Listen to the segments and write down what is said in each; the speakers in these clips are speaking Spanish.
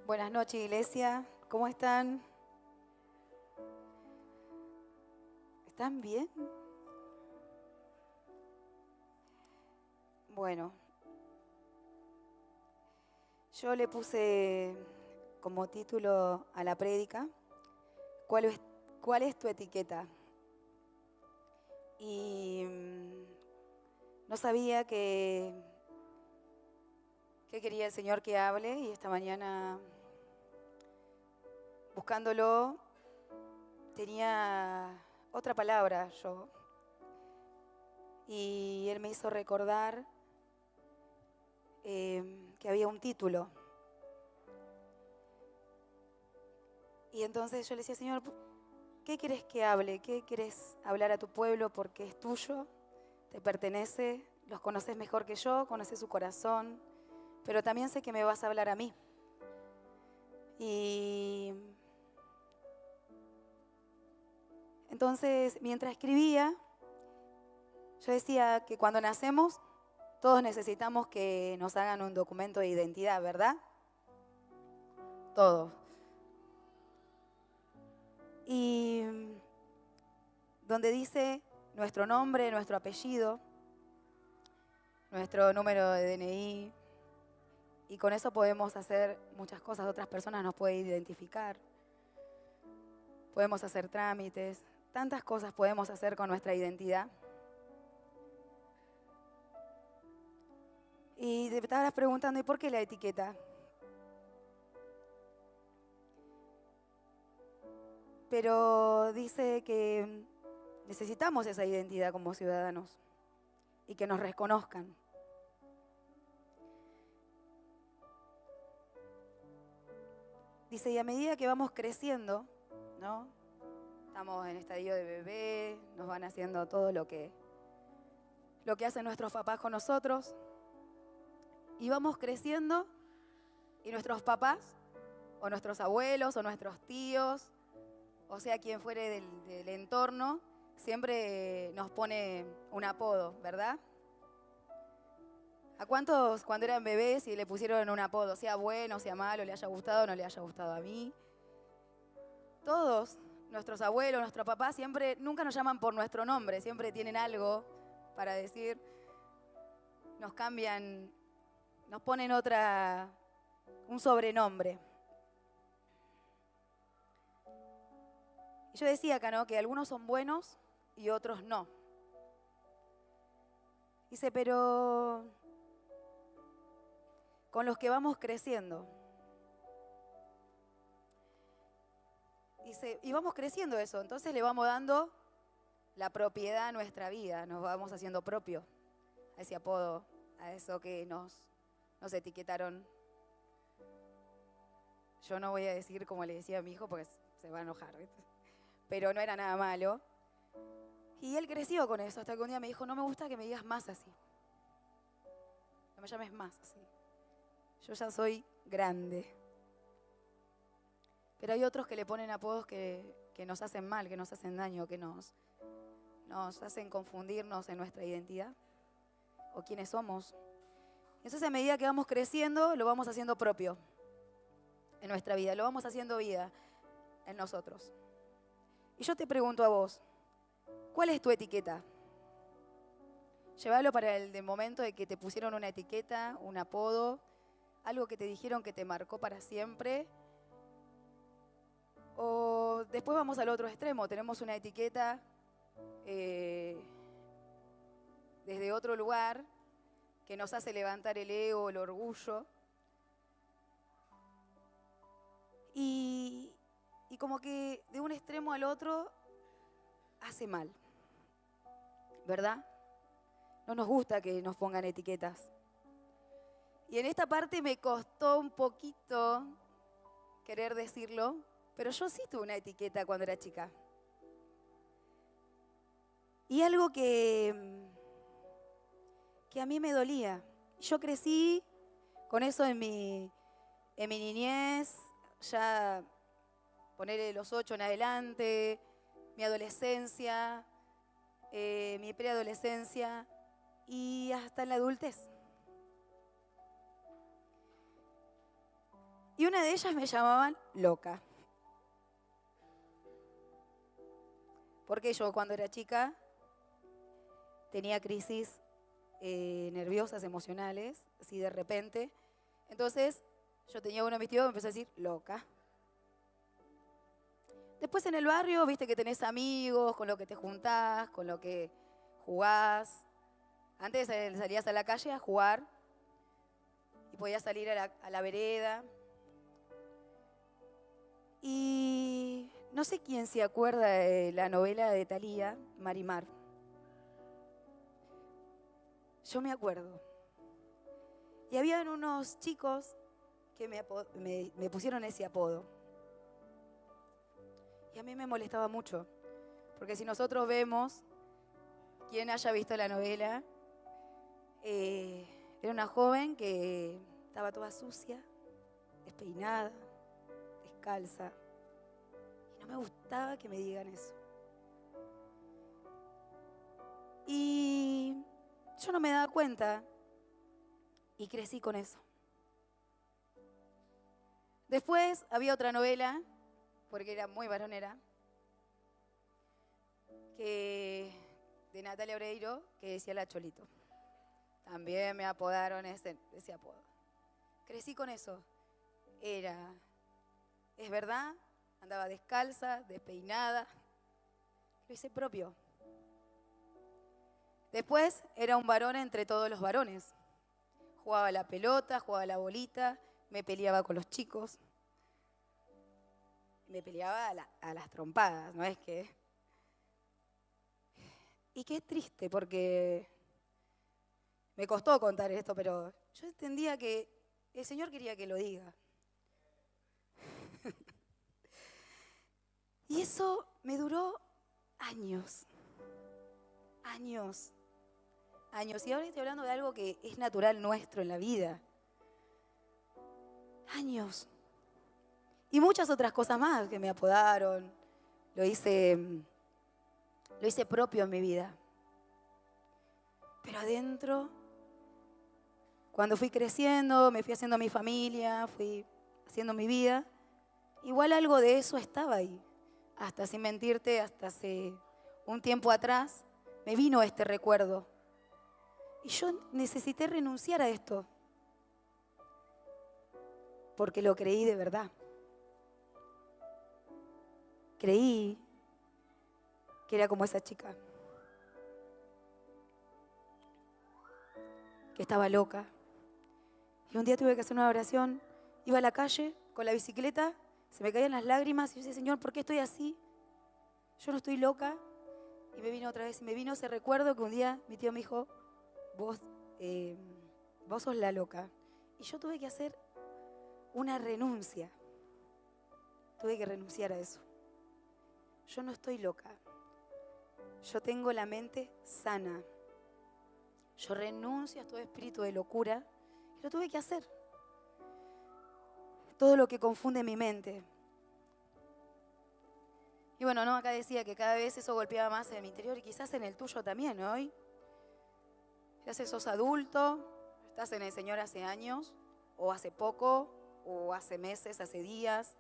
Buenas noches, iglesia. ¿Cómo están? ¿Están bien? Bueno, yo le puse como título a la prédica, ¿cuál es, cuál es tu etiqueta? Y no sabía qué quería el Señor que hable, y esta mañana, buscándolo, tenía otra palabra yo, y Él me hizo recordar que había un título. Y entonces yo le decía, Señor, ¿qué quieres que hable? ¿Qué quieres hablar a tu pueblo? Porque es tuyo, te pertenece, los conoces mejor que yo, conoces su corazón, pero también sé que me vas a hablar a mí. Y entonces, mientras escribía, yo decía que cuando nacemos, todos necesitamos que nos hagan un documento de identidad, ¿verdad? Todos. Y donde dice nuestro nombre, nuestro apellido, nuestro número de DNI, y con eso podemos hacer muchas cosas. Otras personas nos pueden identificar, podemos hacer trámites, tantas cosas podemos hacer con nuestra identidad. Y te estabas preguntando, ¿y por qué la etiqueta? Pero dice que necesitamos esa identidad como ciudadanos y que nos reconozcan. Dice, y a medida que vamos creciendo, ¿no? Estamos en estadio de bebé, nos van haciendo todo lo que hacen nuestros papás con nosotros, y vamos creciendo, y nuestros papás, o nuestros abuelos, o nuestros tíos, o sea, quien fuere del entorno, siempre nos pone un apodo, ¿verdad? ¿A cuántos cuando eran bebés y le pusieron un apodo, sea bueno, sea malo, le haya gustado o no le haya gustado a mí? Todos, nuestros abuelos, nuestros papás, siempre, nunca nos llaman por nuestro nombre, siempre tienen algo para decir, nos cambian, nos ponen un sobrenombre. Y yo decía acá, ¿no?, que algunos son buenos y otros no. Dice, pero con los que vamos creciendo. Dice, y vamos creciendo eso, entonces le vamos dando la propiedad a nuestra vida, nos vamos haciendo propio a ese apodo, a eso que nos etiquetaron. Yo no voy a decir como le decía a mi hijo porque se va a enojar, ¿viste? Pero no era nada malo. Y él creció con eso, hasta que un día me dijo, no me gusta que me digas más así. No me llames más así. Yo ya soy grande. Pero hay otros que le ponen apodos que nos hacen mal, que nos hacen daño, que nos hacen confundirnos en nuestra identidad o quiénes somos. Entonces, a medida que vamos creciendo, lo vamos haciendo propio en nuestra vida, lo vamos haciendo vida en nosotros. Y yo te pregunto a vos, ¿cuál es tu etiqueta? Llévalo para el momento de que te pusieron una etiqueta, un apodo, algo que te dijeron que te marcó para siempre. O después vamos al otro extremo, tenemos una etiqueta desde otro lugar que nos hace levantar el ego, el orgullo. Y como que de un extremo al otro hace mal, ¿verdad? No nos gusta que nos pongan etiquetas. Y en esta parte me costó un poquito querer decirlo, pero yo sí tuve una etiqueta cuando era chica. Y algo que a mí me dolía. Yo crecí con eso en mi niñez, ya ponerle los 8 en adelante, mi adolescencia, mi preadolescencia y hasta en la adultez. Y una de ellas me llamaban loca. Porque yo cuando era chica tenía crisis nerviosas, emocionales, así de repente. Entonces yo tenía uno de mis tíos que me empezó a decir loca. Después en el barrio, viste que tenés amigos, con lo que te juntás, con lo que jugás. Antes salías a la calle a jugar y podías salir a la vereda. Y no sé quién se acuerda de la novela de Thalía, Marimar. Yo me acuerdo. Y habían unos chicos que me pusieron ese apodo. Y a mí me molestaba mucho. Porque si nosotros vemos, quien haya visto la novela, era una joven que estaba toda sucia, despeinada, descalza. Y no me gustaba que me digan eso. Y yo no me daba cuenta y crecí con eso. Después había otra novela, porque era muy varonera, de Natalia Oreiro, que decía La Cholito. También me apodaron ese apodo. Crecí con eso. Es verdad, andaba descalza, despeinada. Lo hice propio. Después era un varón entre todos los varones. Jugaba a la pelota, jugaba a la bolita, me peleaba con los chicos. Me peleaba a las trompadas, ¿no es que? Y qué triste, porque me costó contar esto, pero yo entendía que el Señor quería que lo diga. Y eso me duró años. Años. Años. Y ahora estoy hablando de algo que es natural nuestro en la vida. Años. Y muchas otras cosas más que me apodaron. Lo hice propio en mi vida. Pero adentro, cuando fui creciendo, me fui haciendo mi familia, fui haciendo mi vida, igual algo de eso estaba ahí. Hasta sin mentirte, hasta hace un tiempo atrás, me vino este recuerdo. Y yo necesité renunciar a esto. Porque lo creí de verdad. Creí que era como esa chica. Que estaba loca. Y un día tuve que hacer una oración. Iba a la calle con la bicicleta, se me caían las lágrimas y yo decía, Señor, ¿por qué estoy así? Yo no estoy loca. Y me vino otra vez. Y me vino ese recuerdo que un día mi tío me dijo, vos sos la loca. Y yo tuve que hacer una renuncia. Tuve que renunciar a eso. Yo no estoy loca. Yo tengo la mente sana. Yo renuncio a todo espíritu de locura. Y lo tuve que hacer. Todo lo que confunde mi mente. Y bueno, no, acá decía que cada vez eso golpeaba más en mi interior y quizás en el tuyo también, ¿no? Ya sos adulto, estás en el Señor hace años, o hace poco, o hace meses, hace días.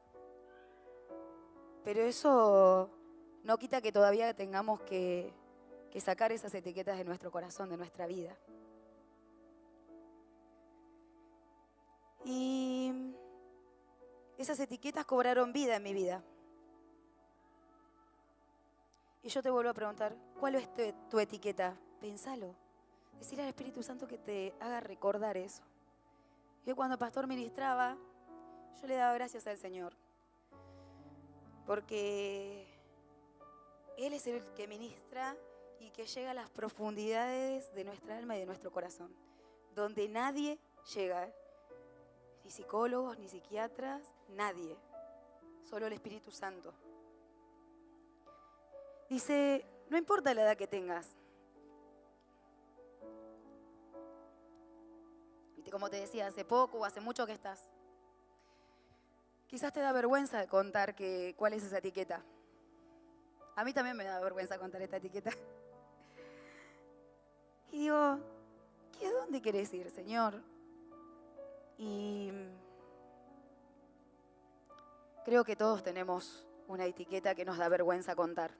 Pero eso no quita que todavía tengamos que sacar esas etiquetas de nuestro corazón, de nuestra vida. Y esas etiquetas cobraron vida en mi vida. Y yo te vuelvo a preguntar, ¿cuál es tu etiqueta? Pensalo. Decirle al Espíritu Santo que te haga recordar eso. Yo cuando el pastor ministraba, yo le daba gracias al Señor. Porque Él es el que ministra y que llega a las profundidades de nuestra alma y de nuestro corazón. Donde nadie llega. Ni psicólogos, ni psiquiatras, nadie. Solo el Espíritu Santo. Dice, no importa la edad que tengas. Como te decía, hace poco o hace mucho que estás. Quizás te da vergüenza de contar cuál es esa etiqueta. A mí también me da vergüenza contar esta etiqueta. Y digo, ¿a dónde querés ir, Señor? Y Creo que todos tenemos una etiqueta que nos da vergüenza contar.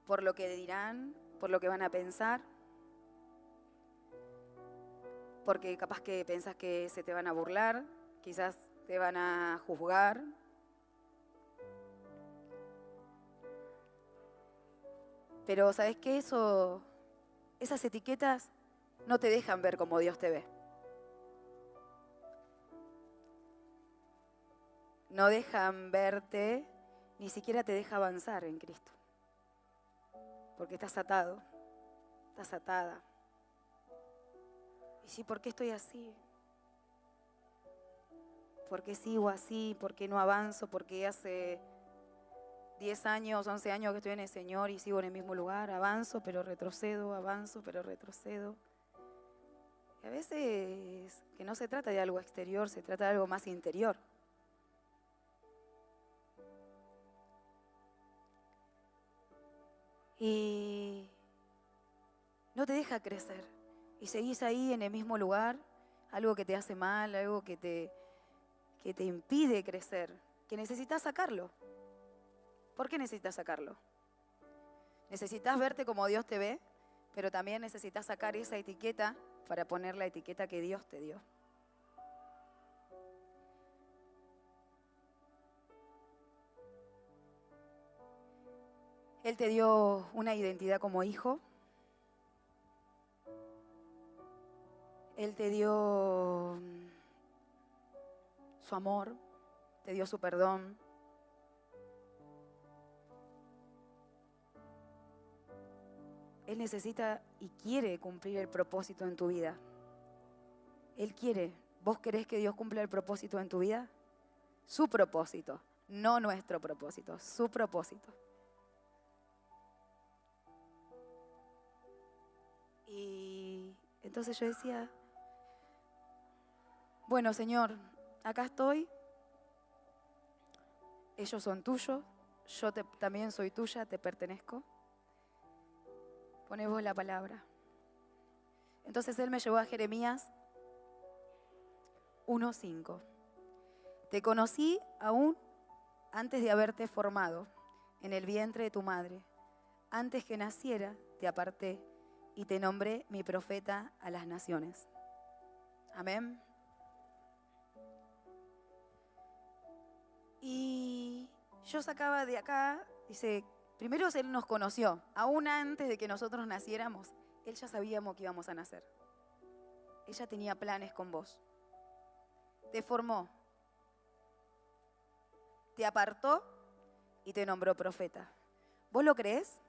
Por lo que dirán, por lo que van a pensar, porque capaz que pensás que se te van a burlar, quizás te van a juzgar. Pero ¿sabes qué? Esas etiquetas no te dejan ver como Dios te ve. No dejan verte, ni siquiera te deja avanzar en Cristo. Porque estás atado, estás atada. ¿Y sí, por qué estoy así? ¿Por qué sigo así? ¿Por qué no avanzo? ¿Por qué hace 10 años, 11 años que estoy en el Señor y sigo en el mismo lugar? Avanzo, pero retrocedo, avanzo, pero retrocedo. Y a veces que no se trata de algo exterior, se trata de algo más interior. Y no te deja crecer. Y seguís ahí en el mismo lugar, algo que te hace mal, algo que te impide crecer, que necesitas sacarlo. ¿Por qué necesitas sacarlo? Necesitas verte como Dios te ve, pero también necesitas sacar esa etiqueta para poner la etiqueta que Dios te dio. Él te dio una identidad como hijo. Él te dio su amor, te dio su perdón. Él necesita y quiere cumplir el propósito en tu vida. Él quiere. ¿Vos querés que Dios cumpla el propósito en tu vida? Su propósito, no nuestro propósito, su propósito. Y entonces yo decía, bueno, Señor, acá estoy, ellos son tuyos, yo también soy tuya, te pertenezco. Poné vos la palabra. Entonces Él me llevó a Jeremías 1:5. Te conocí aún antes de haberte formado en el vientre de tu madre. Antes que naciera, te aparté y te nombré mi profeta a las naciones. Amén. Y yo sacaba de acá, dice, primero Él nos conoció, aún antes de que nosotros naciéramos, Él ya sabíamos que íbamos a nacer. Él ya tenía planes con vos. Te formó, te apartó y te nombró profeta. ¿Vos lo creés?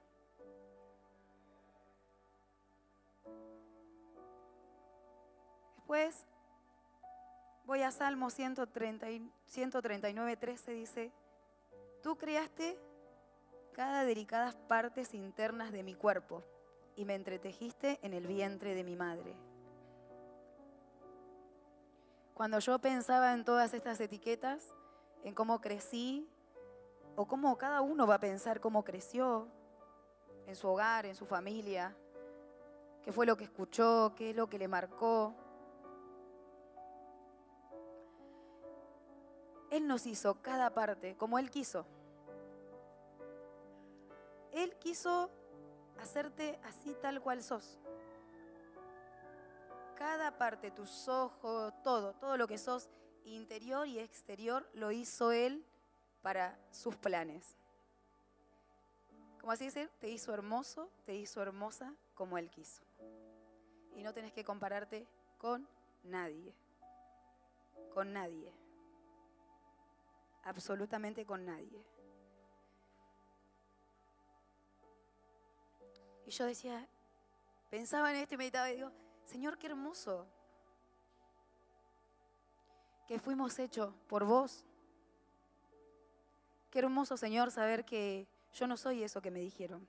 Después voy a Salmo 139:13, dice, tú creaste cada delicadas partes internas de mi cuerpo y me entretejiste en el vientre de mi madre. Cuando yo pensaba en todas estas etiquetas, en cómo crecí, o cómo cada uno va a pensar cómo creció, en su hogar, en su familia, qué fue lo que escuchó, qué es lo que le marcó. Él nos hizo cada parte como Él quiso. Él quiso hacerte así tal cual sos. Cada parte, tus ojos, todo lo que sos, interior y exterior, lo hizo Él para sus planes. Como así decir, te hizo hermoso, te hizo hermosa como Él quiso. Y no tenés que compararte con nadie. Con nadie. Absolutamente con nadie. Y yo decía, pensaba en esto y meditaba y digo, Señor, qué hermoso que fuimos hechos por vos. Qué hermoso, Señor, saber que yo no soy eso que me dijeron.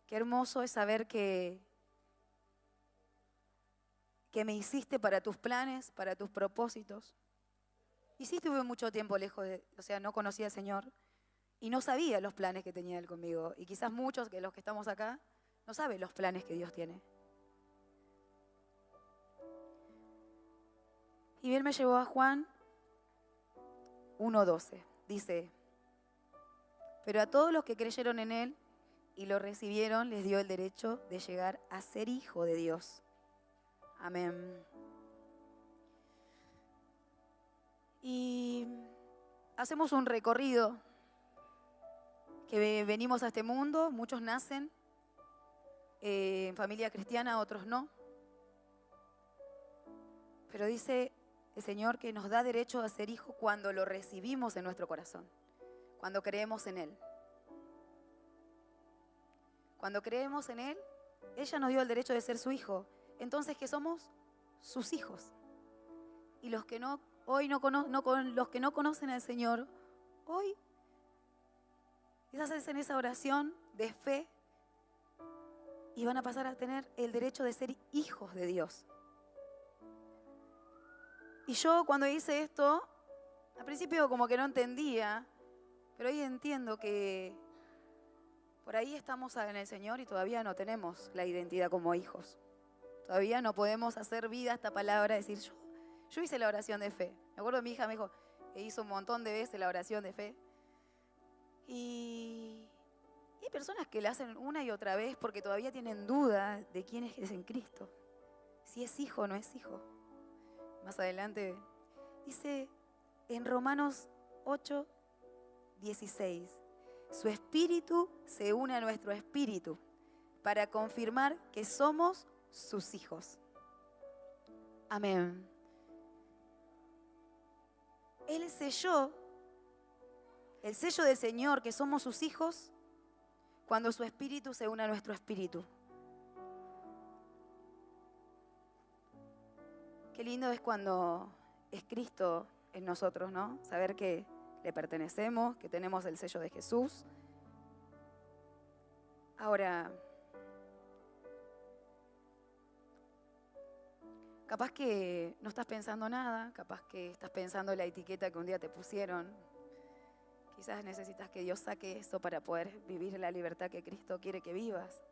Qué hermoso es saber que me hiciste para tus planes, para tus propósitos. Y sí estuve mucho tiempo lejos no conocía al Señor y no sabía los planes que tenía Él conmigo. Y quizás muchos de los que estamos acá no saben los planes que Dios tiene. Y él me llevó a Juan 1:12. Dice, pero a todos los que creyeron en él y lo recibieron, les dio el derecho de llegar a ser hijo de Dios. Amén. Y hacemos un recorrido que venimos a este mundo, muchos nacen en familia cristiana, otros no. Pero dice el Señor que nos da derecho a ser hijos cuando lo recibimos en nuestro corazón, cuando creemos en Él. Cuando creemos en Él, ella nos dio el derecho de ser su hijo. Entonces, ¿qué somos? Sus hijos. Y los que los que no conocen al Señor, hoy hacen esa oración de fe y van a pasar a tener el derecho de ser hijos de Dios. Y yo cuando hice esto, al principio como que no entendía, pero hoy entiendo que por ahí estamos en el Señor y todavía no tenemos la identidad como hijos. Todavía no podemos hacer vida esta palabra, decir yo hice la oración de fe. Me acuerdo mi hija me dijo que hizo un montón de veces la oración de fe. Y hay personas que la hacen una y otra vez porque todavía tienen duda de quién es en Cristo. Si es hijo o no es hijo. Más adelante dice en Romanos 8:16, su espíritu se une a nuestro espíritu para confirmar que somos sus hijos. Amén. Él selló, el sello del Señor, que somos sus hijos, cuando su espíritu se une a nuestro espíritu. Qué lindo es cuando es Cristo en nosotros, ¿no? Saber que le pertenecemos, que tenemos el sello de Jesús. Ahora, capaz que no estás pensando nada, capaz que estás pensando en la etiqueta que un día te pusieron. Quizás necesitas que Dios saque eso para poder vivir la libertad que Cristo quiere que vivas.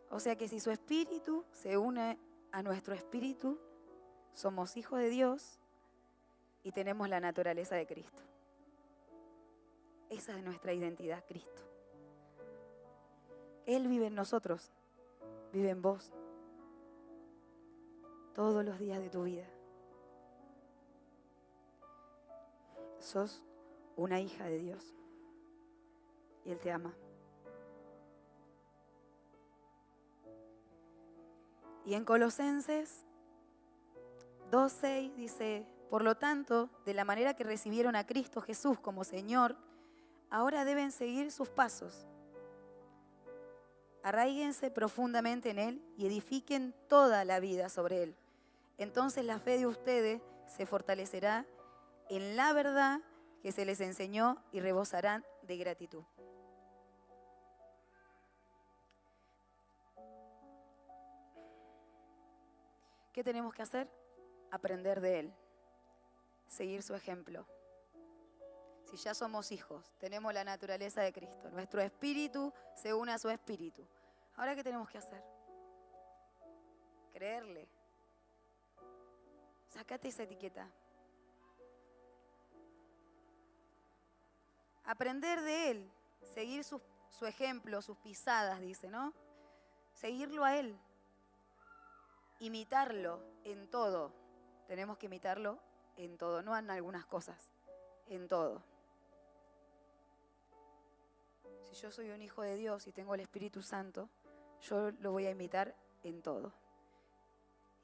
O sea que si su espíritu se une a nuestro espíritu, somos hijos de Dios y tenemos la naturaleza de Cristo. Esa es nuestra identidad, Cristo. Él vive en nosotros, vive en vos, todos los días de tu vida. Sos una hija de Dios y Él te ama. Y en Colosenses 2:6 dice, por lo tanto, de la manera que recibieron a Cristo Jesús como Señor, ahora deben seguir sus pasos. Arraíguense profundamente en Él y edifiquen toda la vida sobre Él. Entonces la fe de ustedes se fortalecerá en la verdad que se les enseñó y rebosarán de gratitud. ¿Qué tenemos que hacer? Aprender de Él, seguir su ejemplo. Si ya somos hijos, tenemos la naturaleza de Cristo, nuestro espíritu se une a su espíritu. ¿Ahora qué tenemos que hacer? Creerle. Sácate esa etiqueta. Aprender de Él, seguir su ejemplo, sus pisadas, dice, ¿no? Seguirlo a Él. Imitarlo en todo. Tenemos que imitarlo en todo, no en algunas cosas, en todo. Si yo soy un hijo de Dios y tengo el Espíritu Santo, yo lo voy a imitar en todo.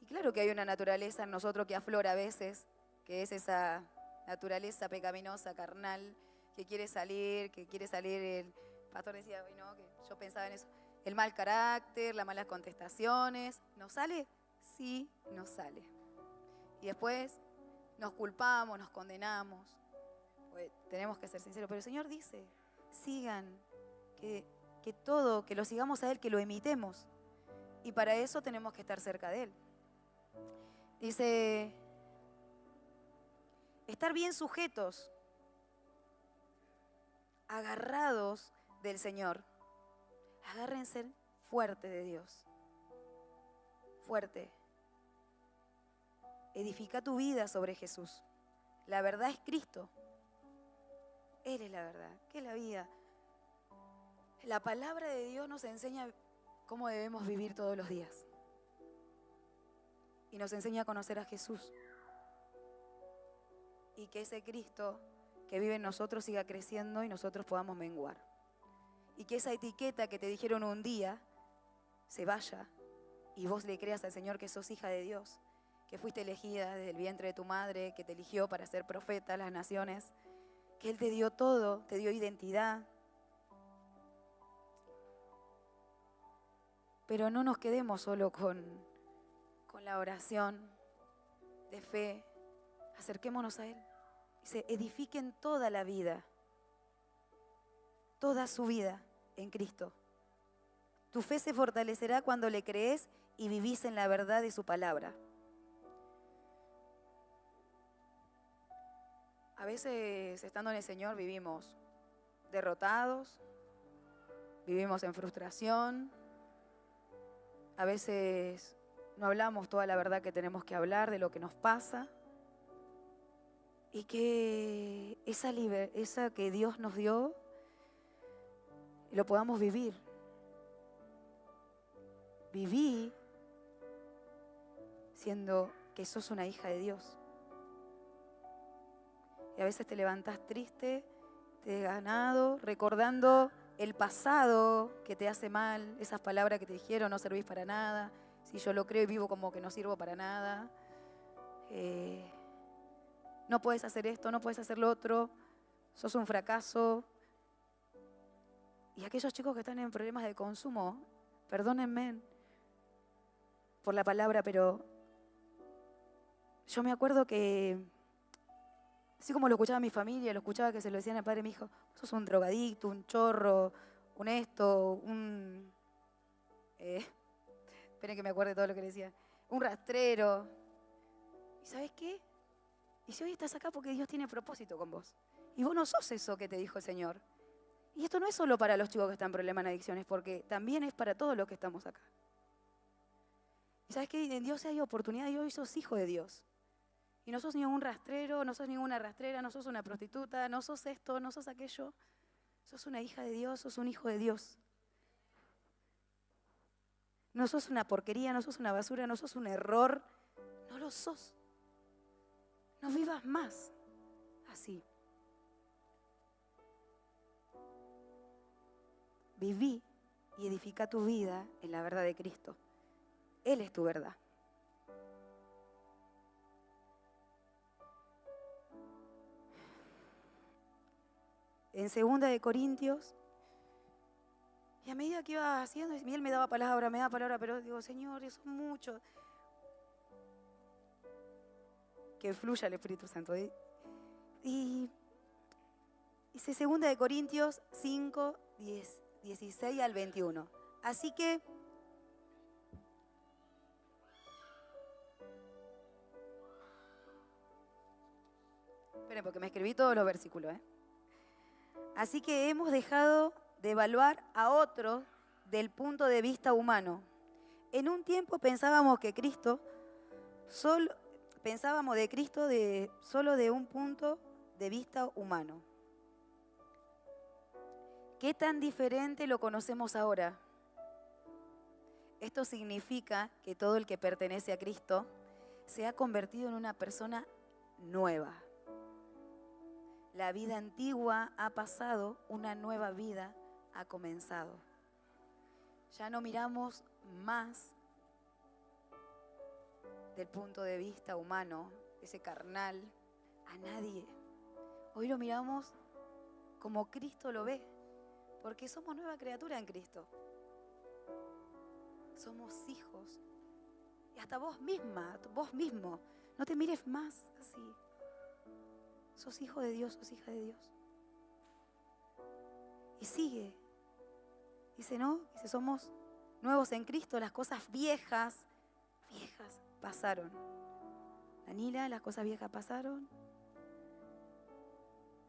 Y claro que hay una naturaleza en nosotros que aflora a veces, que es esa naturaleza pecaminosa, carnal, que quiere salir, el pastor decía hoy, ¿no? Que yo pensaba en eso, el mal carácter, las malas contestaciones. ¿Nos sale? Sí, nos sale. Y después nos culpamos, nos condenamos. Pues tenemos que ser sinceros. Pero el Señor dice, sigan, que lo sigamos a Él, que lo imitemos. Y para eso tenemos que estar cerca de Él. Dice, estar bien sujetos, agarrados del Señor. Agárrense fuerte de Dios. Fuerte. Edifica tu vida sobre Jesús. La verdad es Cristo. Él es la verdad. ¿Qué es la vida? La palabra de Dios nos enseña cómo debemos vivir todos los días. Y nos enseña a conocer a Jesús. Y que ese Cristo que vive en nosotros siga creciendo y nosotros podamos menguar. Y que esa etiqueta que te dijeron un día se vaya y vos le creas al Señor que sos hija de Dios, que fuiste elegida desde el vientre de tu madre, que te eligió para ser profeta a las naciones, que Él te dio todo, te dio identidad. Pero no nos quedemos solo con la oración de fe. Acerquémonos a Él. Dice, edifiquen toda la vida, toda su vida en Cristo. Tu fe se fortalecerá cuando le crees y vivís en la verdad de su palabra. A veces, estando en el Señor, vivimos derrotados, vivimos en frustración. A veces no hablamos toda la verdad que tenemos que hablar de lo que nos pasa. Y que esa que Dios nos dio, lo podamos vivir. Viví siendo que sos una hija de Dios. Y a veces te levantás triste, desganado, recordando el pasado que te hace mal, esas palabras que te dijeron, no servís para nada. Si yo lo creo y vivo como que no sirvo para nada. No puedes hacer esto, no puedes hacer lo otro, sos un fracaso. Y aquellos chicos que están en problemas de consumo, perdónenme por la palabra, pero yo me acuerdo que, así como lo escuchaba mi familia, lo escuchaba que se lo decían al padre de mi hijo, sos un drogadicto, un chorro, un esto, esperen que me acuerde todo lo que le decía, un rastrero. ¿Y sabes qué? Y si hoy estás acá porque Dios tiene propósito con vos. Y vos no sos eso que te dijo el Señor. Y esto no es solo para los chicos que están en problemas en adicciones, porque también es para todos los que estamos acá. ¿Y sabes qué? En Dios hay oportunidad y hoy sos hijo de Dios. Y no sos ningún rastrero, no sos ninguna rastrera, no sos una prostituta, no sos esto, no sos aquello. Sos una hija de Dios, sos un hijo de Dios. No sos una porquería, no sos una basura, no sos un error. No lo sos. No vivas más así. Viví y edifica tu vida en la verdad de Cristo. Él es tu verdad. En 2 Corintios, y a medida que iba haciendo, Miguel me daba palabra, pero digo, Señor, eso es mucho. Que fluya el Espíritu Santo. Y dice 2 Corintios 5, 16 al 21. Así que esperen, porque me escribí todos los versículos. Así que hemos dejado de evaluar a otros del punto de vista humano. En un tiempo pensábamos de Cristo solo de un punto de vista humano. ¿Qué tan diferente lo conocemos ahora? Esto significa que todo el que pertenece a Cristo se ha convertido en una persona nueva. La vida antigua ha pasado, una nueva vida ha comenzado. Ya no miramos más del punto de vista humano, ese carnal, a nadie. Hoy lo miramos como Cristo lo ve, porque somos nueva criatura en Cristo. Somos hijos. Y hasta vos misma, vos mismo, no te mires más así. Sos hijo de Dios, sos hija de Dios. Y sigue. Dice, ¿no? Dice, somos nuevos en Cristo, las cosas viejas pasaron. Danila, las cosas viejas pasaron.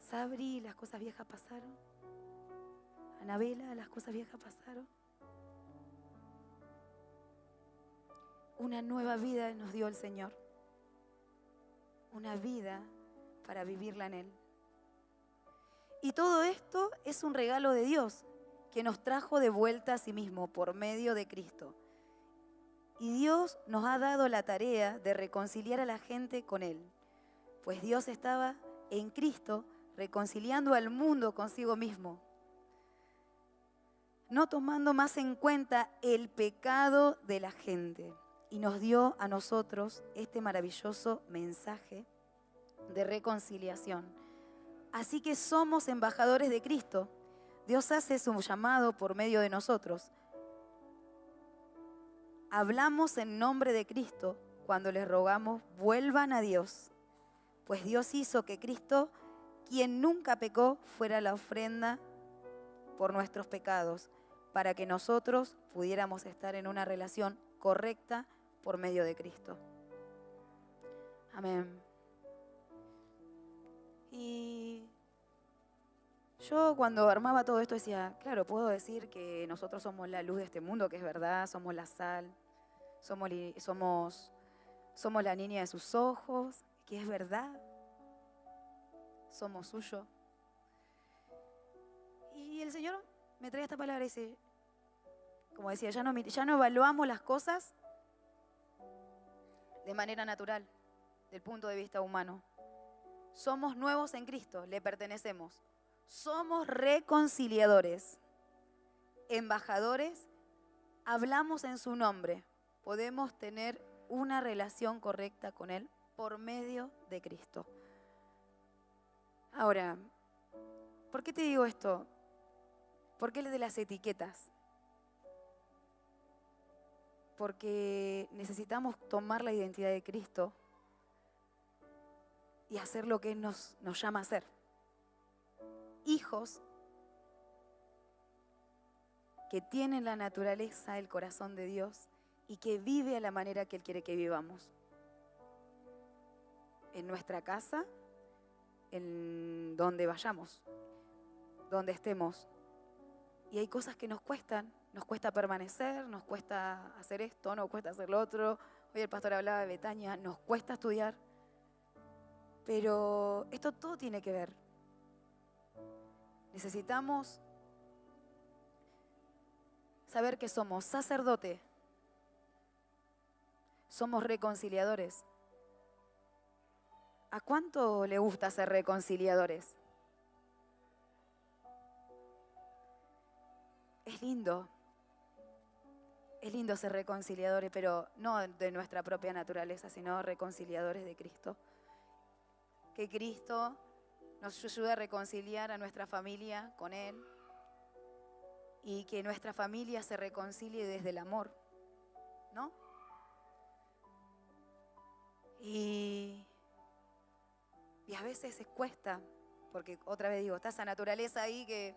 Sabri, las cosas viejas pasaron. Anabela, las cosas viejas pasaron. Una nueva vida nos dio el Señor. una vida para vivirla en Él. Y todo esto es un regalo de Dios que nos trajo de vuelta a sí mismo por medio de Cristo. Y Dios nos ha dado la tarea de reconciliar a la gente con Él, pues Dios estaba en Cristo reconciliando al mundo consigo mismo, no tomando más en cuenta el pecado de la gente. Y nos dio a nosotros este maravilloso mensaje de reconciliación. Así que somos embajadores de Cristo. Dios hace su llamado por medio de nosotros. Hablamos en nombre de Cristo cuando les rogamos vuelvan a Dios, pues Dios hizo que Cristo, quien nunca pecó, fuera la ofrenda por nuestros pecados, para que nosotros pudiéramos estar en una relación correcta por medio de Cristo. Amén. Y yo cuando armaba todo esto decía, claro, puedo decir que nosotros somos la luz de este mundo, que es verdad, somos la sal, somos la niña de sus ojos, que es verdad, somos suyo. Y el Señor me trae esta palabra y dice, como decía, ya no evaluamos las cosas de manera natural, del punto de vista humano. Somos nuevos en Cristo, le pertenecemos. Somos reconciliadores, embajadores, hablamos en su nombre. Podemos tener una relación correcta con Él por medio de Cristo. Ahora, ¿por qué te digo esto? ¿Por qué de las etiquetas? Porque necesitamos tomar la identidad de Cristo y hacer lo que Él nos llama a hacer. Hijos que tienen la naturaleza, el corazón de Dios y que vive a la manera que Él quiere que vivamos. En nuestra casa, en donde vayamos, donde estemos. Y hay cosas que nos cuesta permanecer, nos cuesta hacer esto, nos cuesta hacer lo otro. Hoy el pastor hablaba de Betania, nos cuesta estudiar. Pero esto todo tiene que ver. Necesitamos saber que somos sacerdote, somos reconciliadores. ¿A cuánto le gusta ser reconciliadores? Es lindo ser reconciliadores, pero no de nuestra propia naturaleza, sino reconciliadores de Cristo. Que Cristo nos ayude a reconciliar a nuestra familia con Él y que nuestra familia se reconcilie desde el amor, ¿no? Y a veces se cuesta, porque otra vez digo, está esa naturaleza ahí que...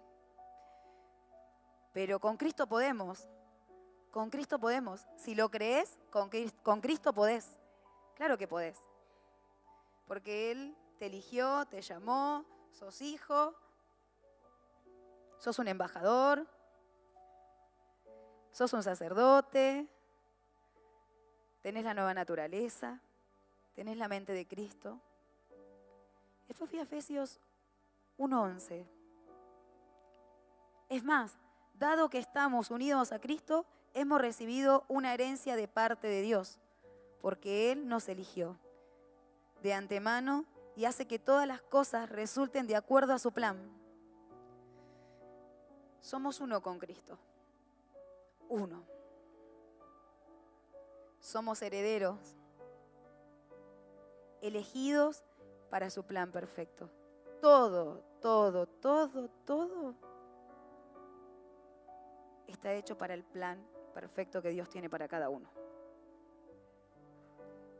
Pero con Cristo podemos. Con Cristo podemos. Si lo crees, con Cristo podés. Claro que podés. Porque Él te eligió, te llamó, sos hijo, sos un embajador, sos un sacerdote, tenés la nueva naturaleza, tenés la mente de Cristo. Después fui a Efesios 1:11. Es más, dado que estamos unidos a Cristo, hemos recibido una herencia de parte de Dios, porque Él nos eligió de antemano y hace que todas las cosas resulten de acuerdo a su plan. Somos uno con Cristo. Uno. Somos herederos, elegidos para su plan perfecto. Todo está hecho para el plan perfecto que Dios tiene para cada uno.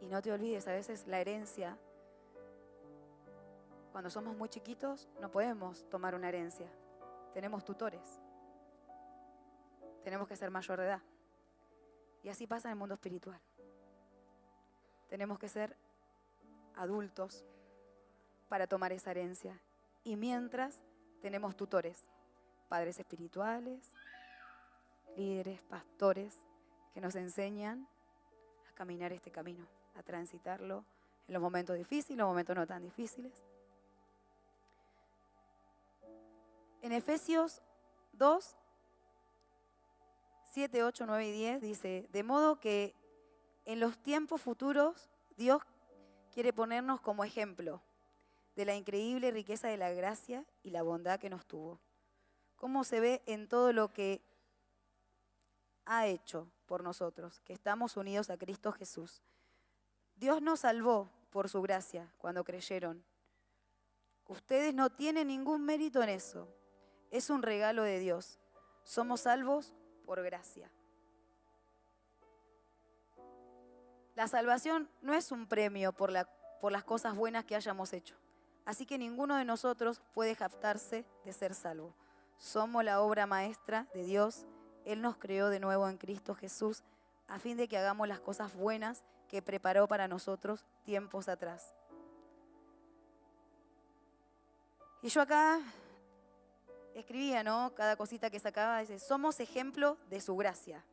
Y no te olvides, a veces la herencia, cuando somos muy chiquitos, no podemos tomar una herencia. Tenemos tutores. Tenemos que ser mayor de edad. Y así pasa en el mundo espiritual. Tenemos que ser adultos para tomar esa herencia. Y mientras tenemos tutores, padres espirituales, líderes, pastores, que nos enseñan a caminar este camino, a transitarlo en los momentos difíciles, en los momentos no tan difíciles. En Efesios 2, 7, 8, 9 y 10 dice, de modo que en los tiempos futuros Dios quiere ponernos como ejemplo de la increíble riqueza de la gracia y la bondad que nos tuvo. Cómo se ve en todo lo que ha hecho por nosotros, que estamos unidos a Cristo Jesús. Dios nos salvó por su gracia cuando creyeron. Ustedes no tienen ningún mérito en eso. Es un regalo de Dios. Somos salvos por gracia. La salvación no es un premio por las cosas buenas que hayamos hecho. Así que ninguno de nosotros puede jactarse de ser salvo. Somos la obra maestra de Dios. Él nos creó de nuevo en Cristo Jesús a fin de que hagamos las cosas buenas que preparó para nosotros tiempos atrás. Y yo acá escribía, ¿no? Cada cosita que sacaba, dice, somos ejemplo de su gracia.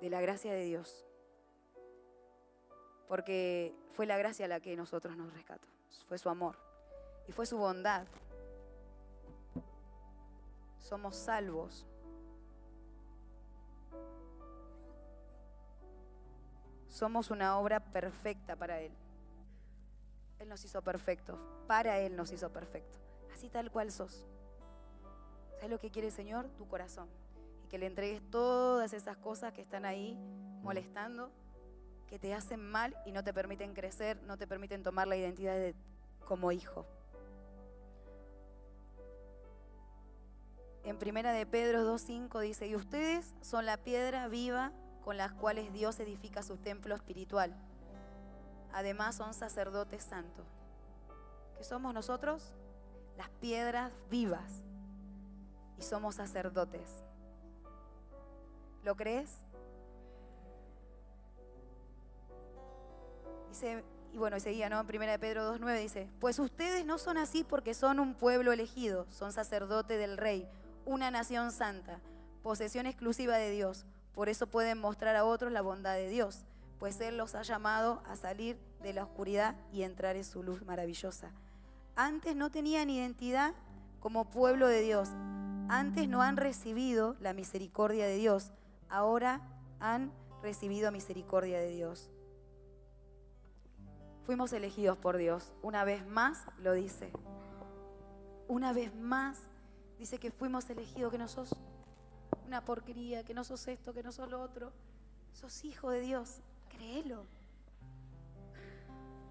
De la gracia de Dios. Porque fue la gracia la que nosotros nos rescató. Fue su amor. Y fue su bondad. Somos salvos. Somos una obra perfecta para Él. Él nos hizo perfectos. Para Él nos hizo perfectos. Así tal cual sos. ¿Sabes lo que quiere el Señor? Tu corazón. Y que le entregues todas esas cosas que están ahí molestando, que te hacen mal y no te permiten crecer, no te permiten tomar la identidad como hijo. En 1 de Pedro 2:5 dice, y ustedes son la piedra viva con las cuales Dios edifica su templo espiritual. Además son sacerdotes santos. ¿Qué somos nosotros? Las piedras vivas. Y somos sacerdotes. ¿Lo crees? Dice, y bueno, y seguía, ¿no? En 1 de Pedro 2:9 dice, pues ustedes no son así porque son un pueblo elegido, son sacerdotes del Rey, una nación santa, posesión exclusiva de Dios. Por eso pueden mostrar a otros la bondad de Dios, pues Él los ha llamado a salir de la oscuridad y entrar en su luz maravillosa. Antes no tenían identidad como pueblo de Dios. Antes no han recibido la misericordia de Dios. Ahora han recibido misericordia de Dios. Fuimos elegidos por Dios. Una vez más lo dice. Una vez más dice que fuimos elegidos, que no sos una porquería, que no sos esto, que no sos lo otro. Sos hijo de Dios. Créelo.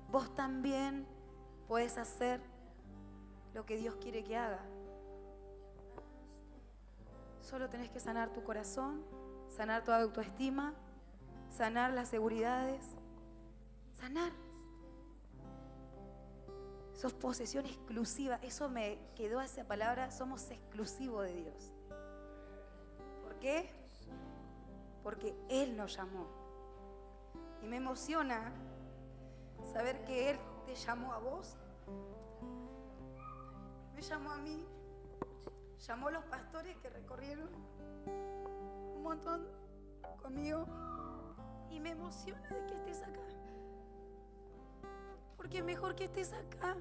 Vos también podés hacer lo que Dios quiere que haga. Solo tenés que sanar tu corazón, sanar tu autoestima, sanar las seguridades, sanar. Sos posesión exclusiva. Eso me quedó esa palabra, somos exclusivos de Dios. ¿Por qué? Porque Él nos llamó. Y me emociona saber que Él te llamó a vos. Me llamó a mí. Llamó a los pastores que recorrieron un montón conmigo. Y me emociona de que estés acá. Porque es mejor que estés acá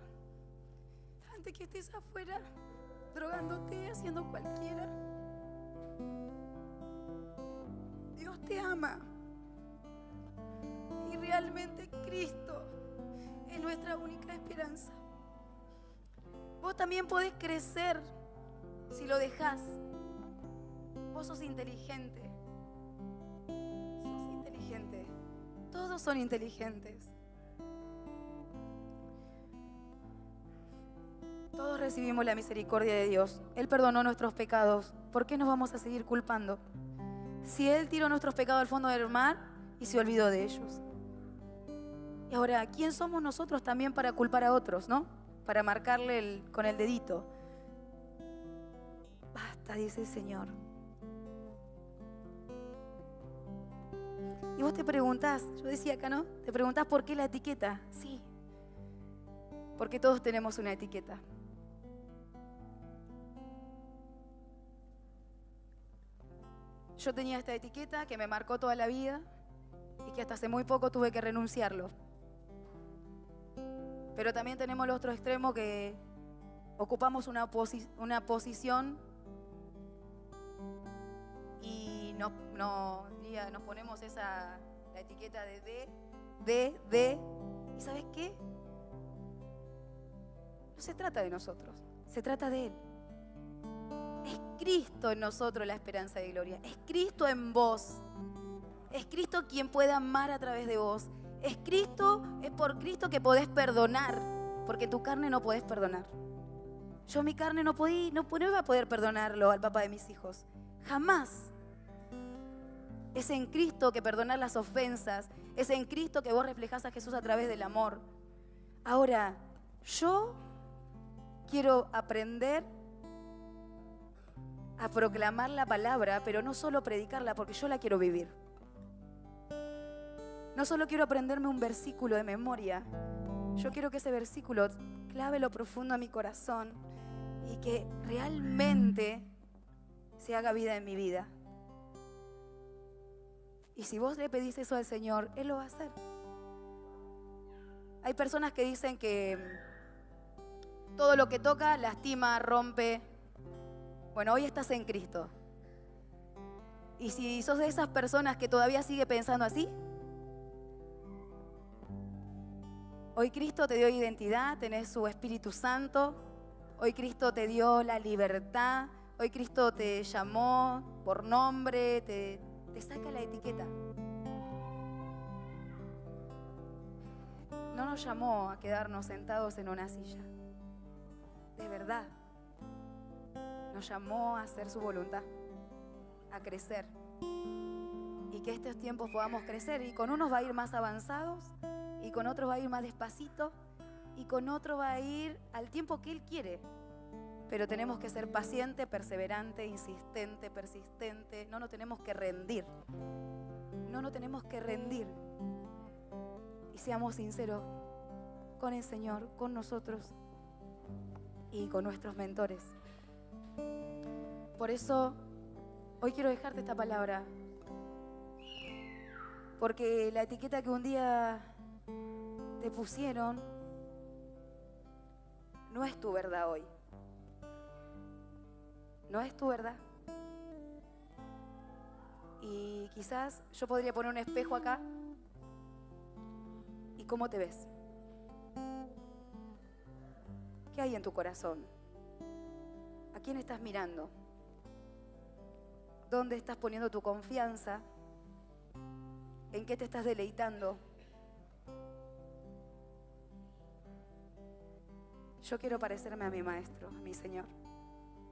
antes que estés afuera drogándote, haciendo cualquiera. Dios te ama y realmente Cristo es nuestra única esperanza. Vos también podés crecer si lo dejás. Vos sos inteligente. Sos inteligente. Todos son inteligentes. Todos recibimos la misericordia de Dios. Él perdonó nuestros pecados. ¿Por qué nos vamos a seguir culpando? Si Él tiró nuestros pecados al fondo del mar y se olvidó de ellos. Y ahora, ¿quién somos nosotros también para culpar a otros, no? Para marcarle con el dedito. Basta, dice el Señor. Y vos te preguntás, yo decía acá, ¿no? Te preguntás por qué la etiqueta. Sí, porque todos tenemos una etiqueta. Yo tenía esta etiqueta que me marcó toda la vida y que hasta hace muy poco tuve que renunciarlo. Pero también tenemos el otro extremo que ocupamos una posición y nos ponemos la etiqueta de, ¿y sabes qué? No se trata de nosotros, se trata de Él. Es Cristo en nosotros la esperanza de gloria, es Cristo en vos, es Cristo quien puede amar a través de vos, es por Cristo que podés perdonar, porque tu carne no podés perdonar. Yo mi carne no iba a poder perdonarlo al papá de mis hijos, jamás. Es en Cristo que perdonar las ofensas, es en Cristo que vos reflejás a Jesús a través del amor. Ahora, yo quiero aprender a proclamar la palabra, pero no solo predicarla, porque yo la quiero vivir. No solo quiero aprenderme un versículo de memoria, yo quiero que ese versículo clave lo profundo a mi corazón y que realmente se haga vida en mi vida. Y si vos le pedís eso al Señor, Él lo va a hacer. Hay personas que dicen que todo lo que toca lastima, rompe. Bueno, hoy estás en Cristo. Y si sos de esas personas que todavía sigue pensando así, hoy Cristo te dio identidad, tenés su Espíritu Santo. Hoy Cristo te dio la libertad. Hoy Cristo te llamó por nombre, te saca la etiqueta. No nos llamó a quedarnos sentados en una silla. De verdad. Nos llamó a hacer su voluntad, a crecer. Y que estos tiempos podamos crecer. Y con unos va a ir más avanzados, y con otros va a ir más despacito, y con otros va a ir al tiempo que Él quiere. Pero tenemos que ser paciente, perseverante, insistente, persistente. No nos tenemos que rendir. No nos tenemos que rendir. Y seamos sinceros con el Señor, con nosotros y con nuestros mentores. Por eso, hoy quiero dejarte esta palabra. Porque la etiqueta que un día te pusieron no es tu verdad hoy. No es tu verdad. Y quizás yo podría poner un espejo acá. ¿Y cómo te ves? ¿Qué hay en tu corazón? ¿A quién estás mirando? ¿Dónde estás poniendo tu confianza? ¿En qué te estás deleitando? Yo quiero parecerme a mi Maestro, a mi Señor,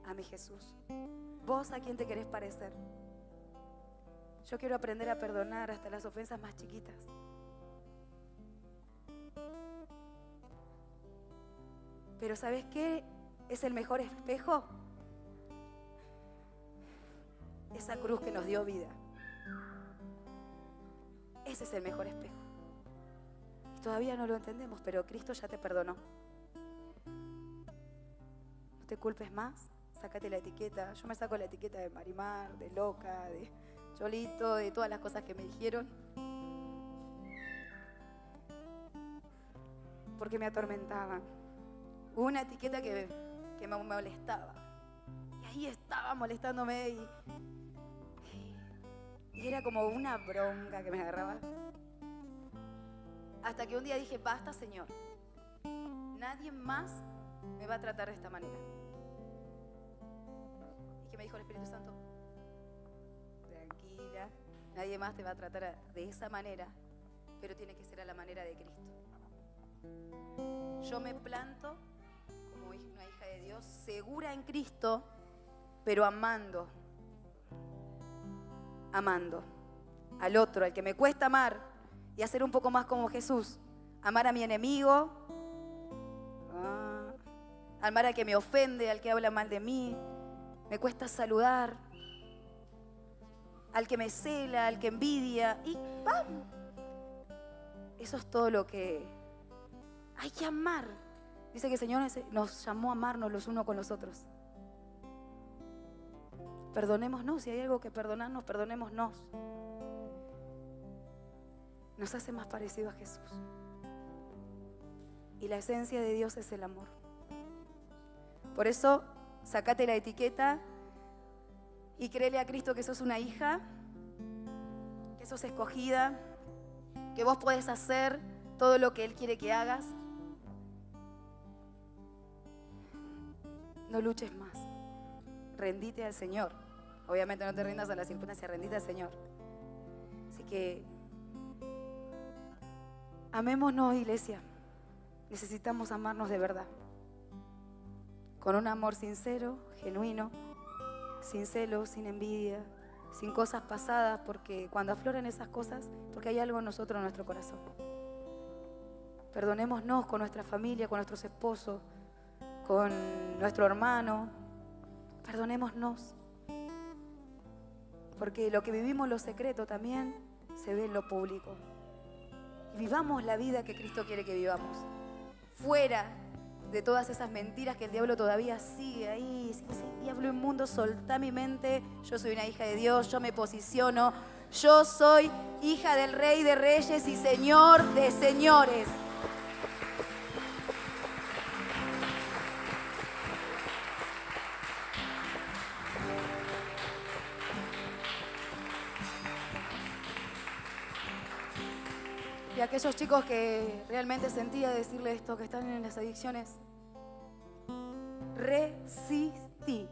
a mi Jesús. ¿Vos a quién te querés parecer? Yo quiero aprender a perdonar hasta las ofensas más chiquitas. Pero ¿sabes qué es el mejor espejo? Esa cruz que nos dio vida. Ese es el mejor espejo. Y todavía no lo entendemos, pero Cristo ya te perdonó. No te culpes más, sácate la etiqueta. Yo me saco la etiqueta de Marimar, de loca, de Cholito, de todas las cosas que me dijeron. Porque me atormentaban. Hubo una etiqueta que me molestaba. Y ahí estaba molestándome y era como una bronca que me agarraba. Hasta que un día dije, basta, Señor. Nadie más me va a tratar de esta manera. ¿Y qué me dijo el Espíritu Santo? Tranquila, nadie más te va a tratar de esa manera, pero tiene que ser a la manera de Cristo. Yo me planto como una hija de Dios, segura en Cristo, pero amando al otro, al que me cuesta amar, y hacer un poco más como Jesús. Amar a mi enemigo, amar al que me ofende, al que habla mal de mí. Me cuesta saludar al que me cela, al que envidia, y ¡pam! Eso es todo lo que hay que amar. Dice que el Señor nos llamó a amarnos los unos con los otros. Perdonémonos, si hay algo que perdonarnos, perdonémonos. nos hace más parecidos a Jesús. Y la esencia de Dios es el amor. Por eso, sacate la etiqueta y créele a Cristo que sos una hija, que sos escogida, que vos podés hacer todo lo que Él quiere que hagas. No luches más. Rendite al Señor. Obviamente no te rindas a las circunstancias, rendite al Señor. Así que amémonos, iglesia. Necesitamos amarnos de verdad. Con un amor sincero, genuino, sin celos, sin envidia, sin cosas pasadas, porque cuando afloran esas cosas, porque hay algo en nosotros, en nuestro corazón. Perdonémonos con nuestra familia, con nuestros esposos, con nuestro hermano. Perdonémonos. Porque lo que vivimos en lo secreto también se ve en lo público. Y vivamos la vida que Cristo quiere que vivamos. Fuera de todas esas mentiras que el diablo todavía sigue ahí. Dice, diablo inmundo, soltá mi mente. Yo soy una hija de Dios, yo me posiciono. Yo soy hija del Rey de Reyes y Señor de Señores. Y a aquellos chicos que realmente sentía decirle esto, que están en las adicciones, resistí.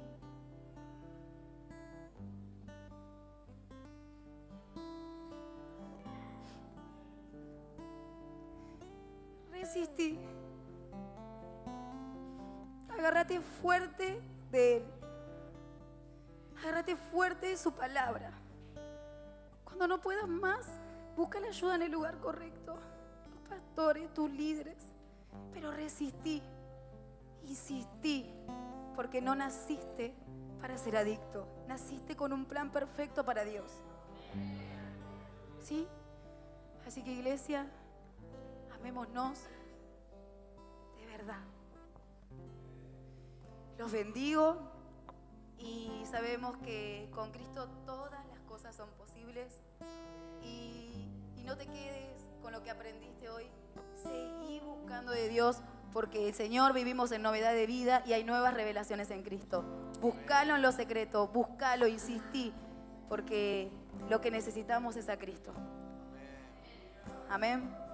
Resistí. Agárrate fuerte de Él. Agárrate fuerte de su palabra. Cuando no puedas más, busca la ayuda en el lugar correcto. Tus pastores, tus líderes. Pero resistí, insistí, porque no naciste para ser adicto. Naciste con un plan perfecto para Dios. ¿Sí? Así que, iglesia, amémonos de verdad. Los bendigo y sabemos que con Cristo todas las cosas son posibles. Y no te quedes con lo que aprendiste hoy. Seguí buscando de Dios, porque el Señor vivimos en novedad de vida y hay nuevas revelaciones en Cristo. Búscalo en lo secreto, búscalo, insistí, porque lo que necesitamos es a Cristo. Amén.